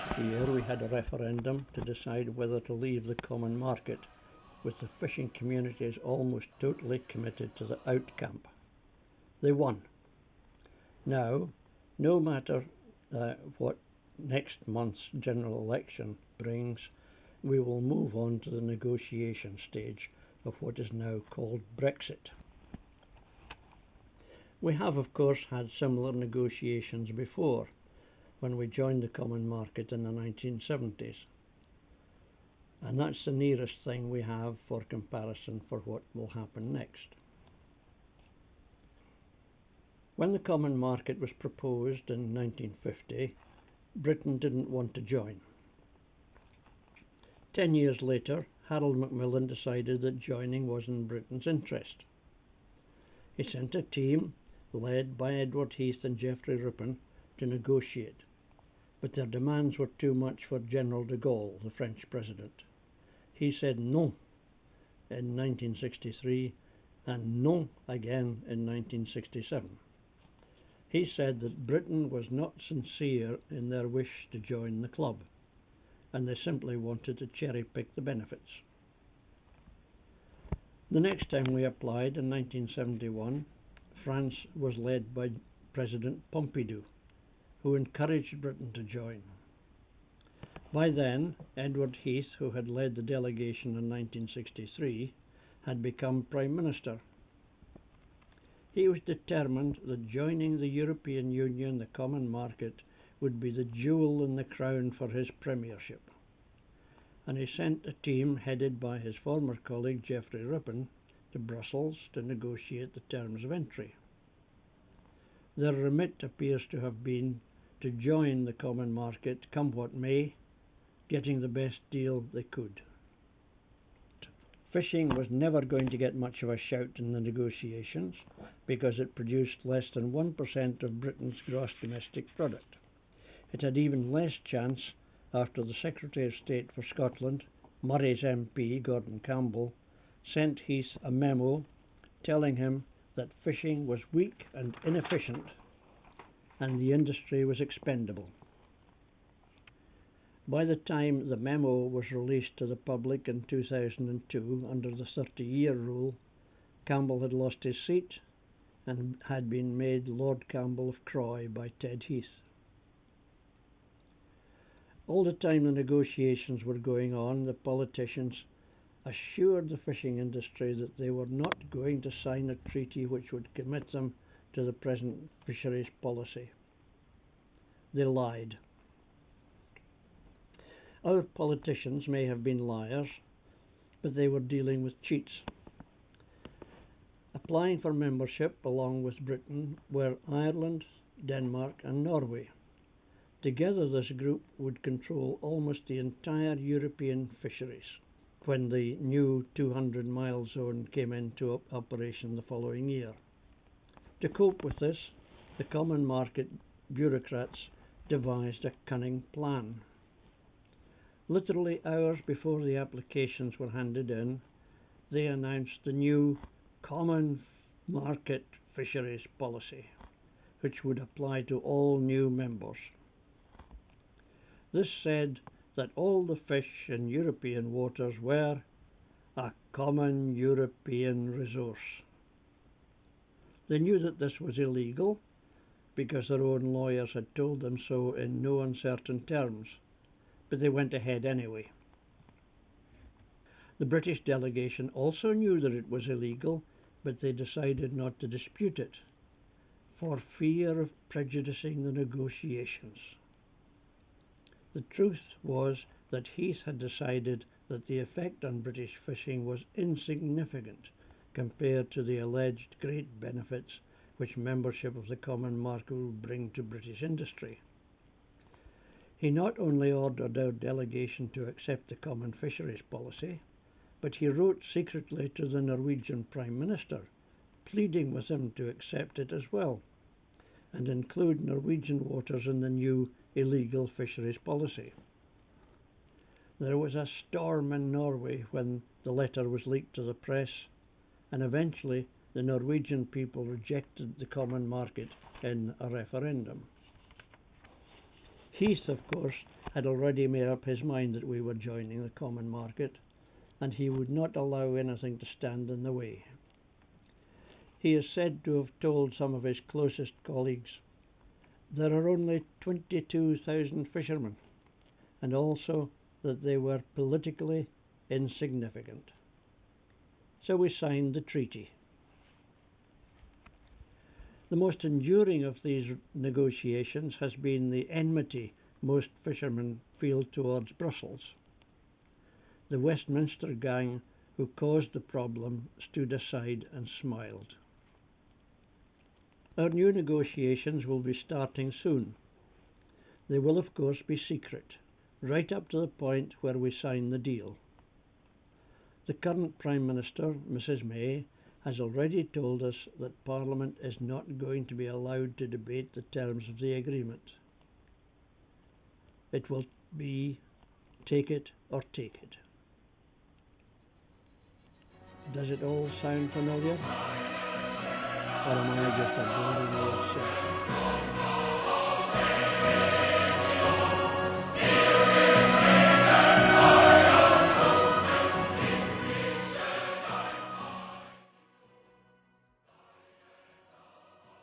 Last year we had a referendum to decide whether to leave the common market, with the fishing communities almost totally committed to the out camp. They won. Now, no matter what next month's general election brings, we will move on to the negotiation stage of what is now called Brexit. We have, of course, had similar negotiations before, when we joined the common market in the 1970s. And that's the nearest thing we have for comparison for what will happen next. When the common market was proposed in 1950, Britain didn't want to join. 10 years later, Harold Macmillan decided that joining was in Britain's interest. He sent a team, led by Edward Heath and Geoffrey Rippon, to negotiate, but their demands were too much for General de Gaulle, the French president. He said no in 1963 and no again in 1967. He said that Britain was not sincere in their wish to join the club, and they simply wanted to cherry-pick the benefits. The next time we applied, in 1971, France was led by President Pompidou, who encouraged Britain to join. By then, Edward Heath, who had led the delegation in 1963, had become Prime Minister. He was determined that joining the European Union, the common market, would be the jewel in the crown for his premiership. And he sent a team headed by his former colleague Geoffrey Rippon to Brussels to negotiate the terms of entry. Their remit appears to have been to join the common market, come what may, getting the best deal they could. Fishing was never going to get much of a shout in the negotiations because it produced less than 1% of Britain's gross domestic product. It had even less chance after the Secretary of State for Scotland, Murray's MP, Gordon Campbell, sent Heath a memo telling him that fishing was weak and inefficient and the industry was expendable. By the time the memo was released to the public in 2002 under the 30-year rule, Campbell had lost his seat and had been made Lord Campbell of Croy by Ted Heath. All the time the negotiations were going on, the politicians assured the fishing industry that they were not going to sign a treaty which would commit them to the present fisheries policy. They lied. Our politicians may have been liars, but they were dealing with cheats. Applying for membership along with Britain were Ireland, Denmark and Norway. Together this group would control almost the entire European fisheries when the new 200-mile zone came into operation the following year. To cope with this, the common market bureaucrats devised a cunning plan. Literally hours before the applications were handed in, they announced the new Common Market Fisheries Policy, which would apply to all new members. This said that all the fish in European waters were a common European resource. They knew that this was illegal because their own lawyers had told them so in no uncertain terms, but they went ahead anyway. The British delegation also knew that it was illegal, but they decided not to dispute it, for fear of prejudicing the negotiations. The truth was that Heath had decided that the effect on British fishing was insignificant compared to the alleged great benefits which membership of the common market would bring to British industry. He not only ordered our delegation to accept the common fisheries policy, but he wrote secretly to the Norwegian Prime Minister, pleading with him to accept it as well, and include Norwegian waters in the new illegal fisheries policy. There was a storm in Norway when the letter was leaked to the press, and eventually the Norwegian people rejected the common market in a referendum. Heath, of course, had already made up his mind that we were joining the common market, and he would not allow anything to stand in the way. He is said to have told some of his closest colleagues, "There are only 22,000 fishermen," and also that they were politically insignificant. So we signed the treaty. The most enduring of these negotiations has been the enmity most fishermen feel towards Brussels. The Westminster gang who caused the problem stood aside and smiled. Our new negotiations will be starting soon. They will of course be secret, right up to the point where we sign the deal. The current Prime Minister, Mrs May, has already told us that Parliament is not going to be allowed to debate the terms of the agreement. It will be take it or take it. Does it all sound familiar? Or am I just a boring old set?